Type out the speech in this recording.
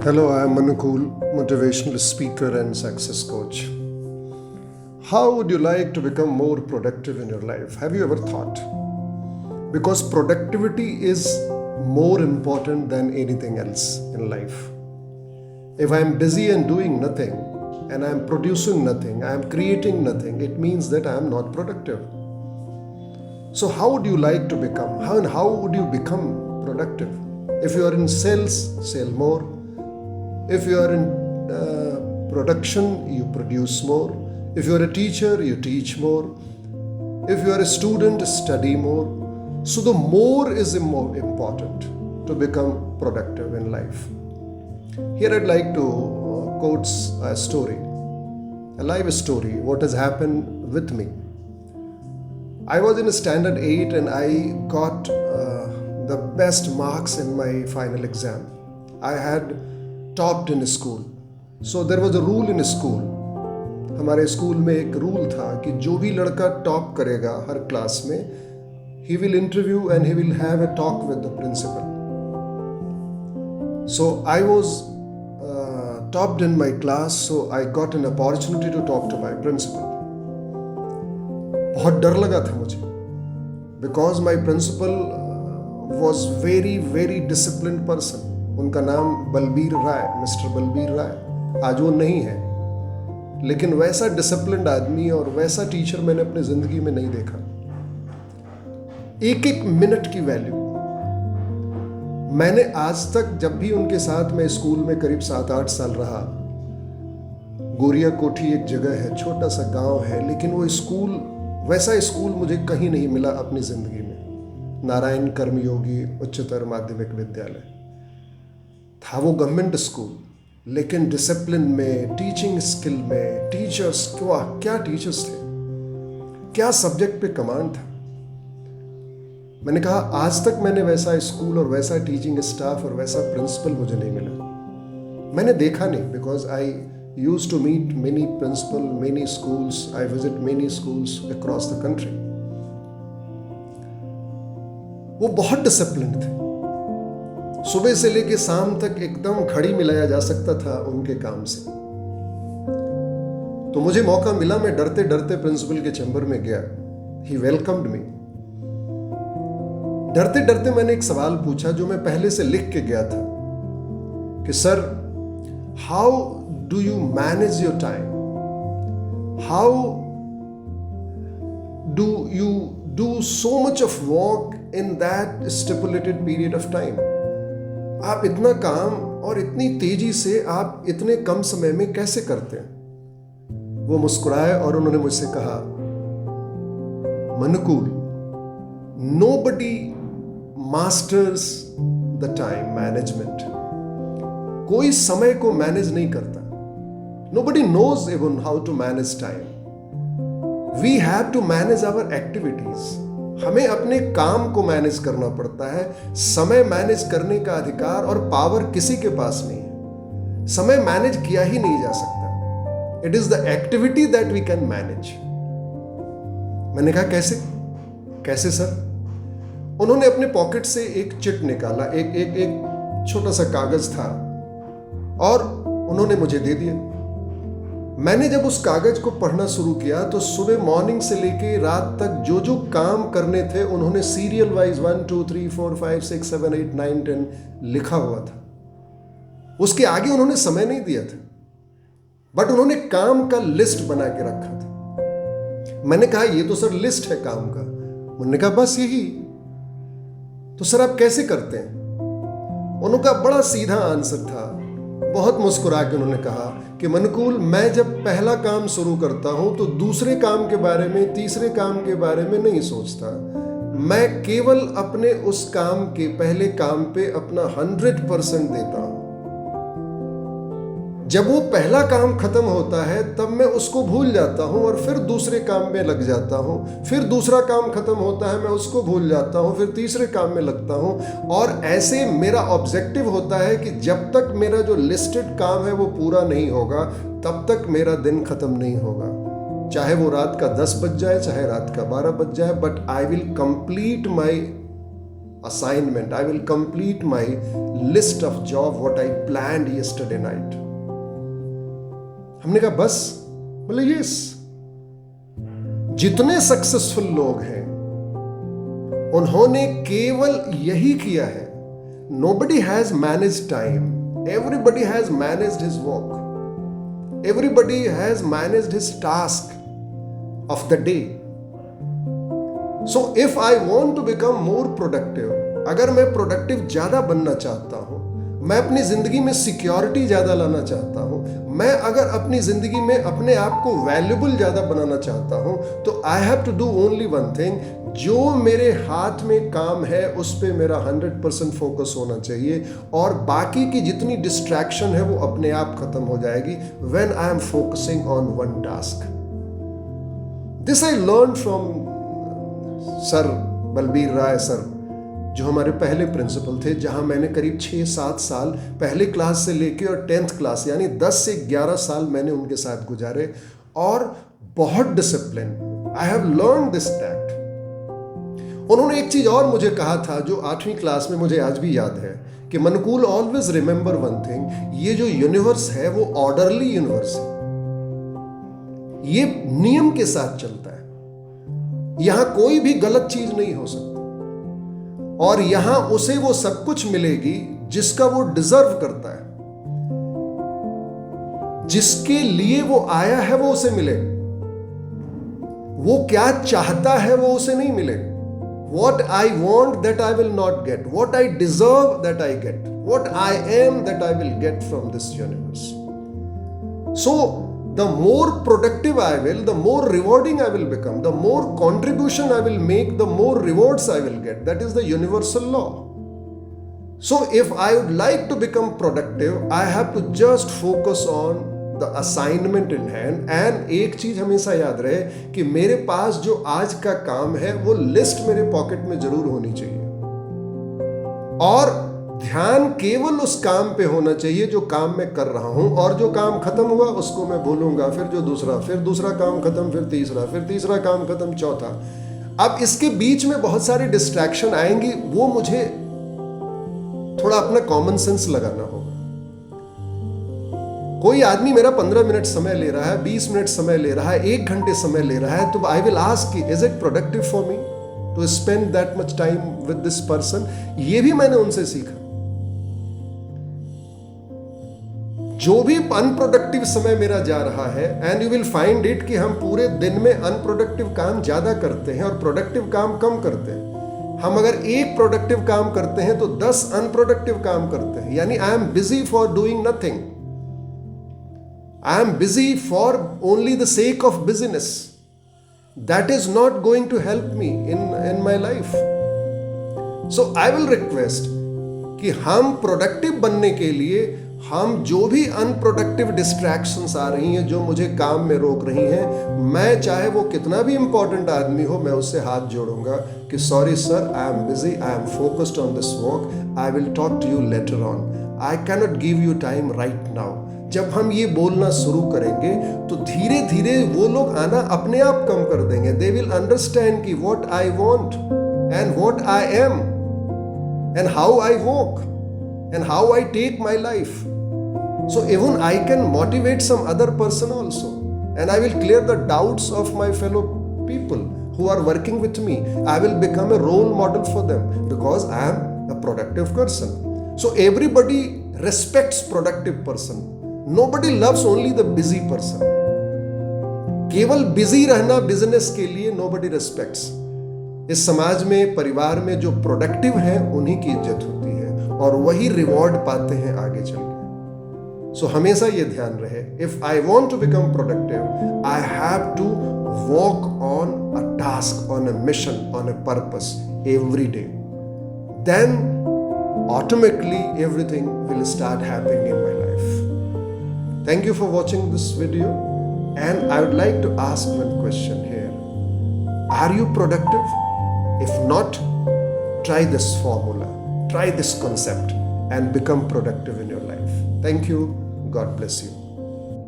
Hello, I am Manukul, motivational speaker and success coach. How would you like to become more productive in your life? Have you ever thought? Because productivity is more important than anything else in life. If I am busy and doing nothing, and I am producing nothing, I am creating nothing, it means that I am not productive. So, how would you like to become? How would you become productive? If you are in sales, sell more. If you are in production, you produce more. If you are a teacher, you teach more. If you are a student, study more. So the more is more important to become productive in life. Here I'd like to quote a story, a live story, what has happened with me. I was in a standard 8 and I got the best marks in my final exam. I had topped in school. So there was a rule in school. हमारे school में एक rule था कि जो भी लड़का top करेगा हर class में, he will interview and he will have a talk with the principal. So I was topped in my class, so I got an opportunity to talk to my principal. बहुत डर लगा था मुझे, because my principal was very disciplined person. उनका नाम बलबीर राय, mister Balbir राय, आज वो नहीं है, लेकिन वैसा डिसिप्लिन्ड आदमी और वैसा टीचर मैंने अपनी जिंदगी में नहीं देखा. एक एक मिनट की वैल्यू. मैंने आज तक जब भी उनके साथ मैं स्कूल में करीब 7-8 साल रहा, गोरिया कोठी एक जगह है, छोटा सा गांव है, लेकिन वो स्कूल, वैसा स्कूल मुझे कहीं नहीं मिला अपनी जिंदगी में. नारायण कर्मयोगी उच्चतर माध्यमिक विद्यालय था, वो गवर्नमेंट स्कूल, लेकिन डिसिप्लिन में, टीचिंग स्किल में, टीचर्स क्या टीचर्स थे, क्या सब्जेक्ट पे कमांड था. मैंने कहा आज तक मैंने वैसा स्कूल और वैसा टीचिंग स्टाफ और वैसा प्रिंसिपल मुझे नहीं मिला. मैंने देखा नहीं, because I used to meet many principal, many schools, I visit many schools across the country. वो बहुत डिसिप्लिन थे. सुबह से लेके शाम तक एकदम घड़ी मिलाया जा सकता था उनके काम से. तो मुझे मौका मिला, मैं डरते डरते प्रिंसिपल के चैम्बर में गया. ही वेलकम्ड मी. डरते डरते मैंने एक सवाल पूछा जो मैं पहले से लिख के गया था कि sir, how do you manage your time? How do you do so much of work in that stipulated period of time? आप इतना काम और इतनी तेजी से आप इतने कम समय में कैसे करते हैं? वो मुस्कुराए और उन्होंने मुझसे कहा, Manukul, nobody masters the time management. कोई समय को मैनेज नहीं करता. Nobody knows even how to manage time. We have to manage our activities. हमें अपने काम को मैनेज करना पड़ता है. समय मैनेज करने का अधिकार और पावर किसी के पास नहीं है. समय मैनेज किया ही नहीं जा सकता. It is the activity that we can manage. मैंने कहा कैसे सर? उन्होंने अपने पॉकेट से एक चिट निकाला, एक छोटा सा कागज था, और उन्होंने मुझे दे दिया. मैंने जब उस कागज को पढ़ना शुरू किया तो सुबह मॉर्निंग से लेके रात तक जो जो काम करने थे उन्होंने सीरियल वाइज 1 2 3 4 5 6 7 8 9 10 लिखा हुआ था. उसके आगे उन्होंने समय नहीं दिया था, बट उन्होंने काम का लिस्ट बना के रखा था. मैंने कहा ये तो सर लिस्ट है काम का. उन्होंने कहा बस यही. तो सर आप कैसे करते हैं? उनका बड़ा सीधा आंसर था. बहुत मुस्कुरा के उन्होंने कहा कि मनुकुल, मैं जब पहला काम शुरू करता हूं तो दूसरे काम के बारे में, तीसरे काम के बारे में नहीं सोचता. मैं केवल अपने उस काम के पहले काम पे अपना 100% देता हूं. जब वो पहला काम खत्म होता है तब मैं उसको भूल जाता हूं और फिर दूसरे काम में लग जाता हूं. फिर दूसरा काम खत्म होता है, मैं उसको भूल जाता हूं, फिर तीसरे काम में लगता हूं. और ऐसे मेरा ऑब्जेक्टिव होता है कि जब तक मेरा जो लिस्टेड काम है वो पूरा नहीं होगा तब तक मेरा दिन खत्म नहीं होगा. चाहे वो रात का 10 बज जाए, चाहे रात का 12 बज जाए, but I will complete my assignment. I will complete my list of job what I planned yesterday night. हमने कहा बस, बोले यस। जितने सक्सेसफुल लोग हैं उन्होंने केवल यही किया है। Nobody has managed time. Everybody has managed his work. Everybody has managed his task of the day. So if I want to become more productive, अगर मैं प्रोडक्टिव ज्यादा बनना चाहता हूं, मैं अपनी जिंदगी में सिक्योरिटी ज्यादा लाना चाहता हूं, मैं अगर अपनी जिंदगी में अपने आप को वैल्यूबल ज्यादा बनाना चाहता हूं, तो I have to do only one thing. जो मेरे हाथ में काम है उस पे मेरा 100% फोकस होना चाहिए, और बाकी की जितनी डिस्ट्रैक्शन है वो अपने आप खत्म हो जाएगी when I am focusing on one task. This I learn from sir Balbir Rai sir, जो हमारे पहले प्रिंसिपल थे, जहां मैंने करीब 6-7 साल पहले क्लास से लेके और 10th क्लास यानी 10 से 11 साल मैंने उनके साथ गुजारे, और बहुत discipline. I have learn this tact. उन्होंने एक चीज और मुझे कहा था जो 8वीं क्लास में मुझे आज भी याद है, कि Mankhool always remember one thing, ये जो यूनिवर्स है वो ऑर्डरली यूनिवर्स है, ये नियम के साथ चलता है, यहां कोई भी गलत चीज नहीं हो सकती, और यहां उसे वो सब कुछ मिलेगी जिसका वो डिजर्व करता है, जिसके लिए वो आया है वो उसे मिले, वो क्या चाहता है वो उसे नहीं मिले। What I want that I will not get, what I deserve that I get, what I am that I will get from this universe. So the more productive I will, the more rewarding I will become, the more contribution I will make, the more rewards I will get. That is the universal law. So if I would like to become productive, I have to just focus on the assignment in hand, and एक चीज हमेशा याद रहे कि मेरे पास जो आज का काम है वो लिस्ट मेरे पॉकेट में जरूर होनी चाहिए, और ध्यान केवल उस काम पे होना चाहिए जो काम मैं कर रहा हूं, और जो काम खत्म हुआ उसको मैं भूलूंगा, फिर जो दूसरा काम खत्म, फिर तीसरा काम खत्म, चौथा। अब इसके बीच में बहुत सारी डिस्ट्रैक्शन आएंगी, वो मुझे थोड़ा अपना कॉमन सेंस लगाना होगा। कोई आदमी मेरा 15 मिनट समय ले रहा है, 20 मिनट समय ले रहा है, 1 घंटे समय ले रहा है, तो आई विल आस्क कि is it productive for me to spend that much time with this person. ये भी मैंने उनसे सीखा। जो भी अनप्रोडक्टिव समय मेरा जा रहा है, and you will find it कि हम पूरे दिन में अनप्रोडक्टिव काम ज्यादा करते हैं और प्रोडक्टिव काम कम करते हैं। हम अगर एक प्रोडक्टिव काम करते हैं तो 10 अनप्रोडक्टिव काम करते हैं, यानी आई am busy for doing nothing. I am busy for only the sake of busyness. That is not going to help me in my life. So I will request कि हम प्रोडक्टिव बनने के लिए हम जो भी अनप्रोडक्टिव डिस्ट्रैक्शंस आ रही हैं, जो मुझे काम में रोक रही हैं, मैं चाहे वो कितना भी इंपॉर्टेंट आदमी हो, मैं उससे हाथ जोड़ूंगा कि sorry sir, I am busy, I am focused on this work, I will talk to you later on, I cannot give you time right now. जब हम ये बोलना शुरू करेंगे तो धीरे धीरे वो लोग आना अपने आप कम कर देंगे। दे विल अंडरस्टैंड कि what I want and what I am and how I work and how I take my life. So even I can motivate some other person also, and I will clear the doubts of my fellow people who are working with me. I will become a role model for them because I am a productive person. So everybody respects productive person. Nobody loves only the busy person. केवल busy रहना business के लिए nobody respects. इस समाज में, परिवार में जो प्रोडक्टिव है उन्हीं की इज्जत होती है और वही रिवॉर्ड पाते हैं आगे चल के। सो हमेशा ये ध्यान रहे, if I want to become productive, I have to work on a task, on a mission, on a purpose every day. Then automatically everything will start happening in my life. Thank you for watching this video, and I would like to ask one question here. Are you productive? If not, try this formula, try this concept and become productive in your life. Thank you. God bless you.